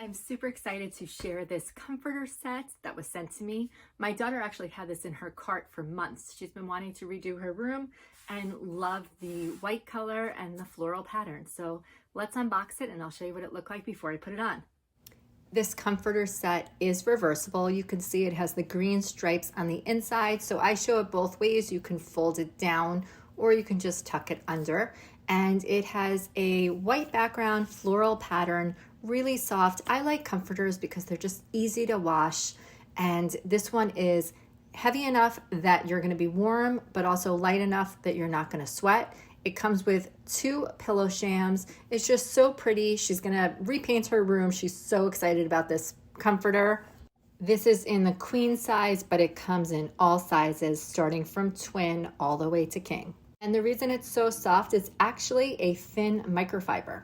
I'm super excited to share this comforter set that was sent to me. My daughter actually had this in her cart for months. She's been wanting to redo her room and loved the white color and the floral pattern. So let's unbox it and I'll show you what it looked like before I put it on. This comforter set is reversible. You can see it has the green stripes on the inside. So I show it both ways. You can fold it down or you can just tuck it under. And it has a white background, floral pattern, really soft. I like comforters because they're just easy to wash. And this one is heavy enough that you're gonna be warm, but also light enough that you're not gonna sweat. It comes with 2 pillow shams. It's just so pretty. She's gonna repaint her room. She's so excited about this comforter. This is in the queen size, but it comes in all sizes, starting from twin all the way to king. And the reason it's so soft is actually a thin microfiber.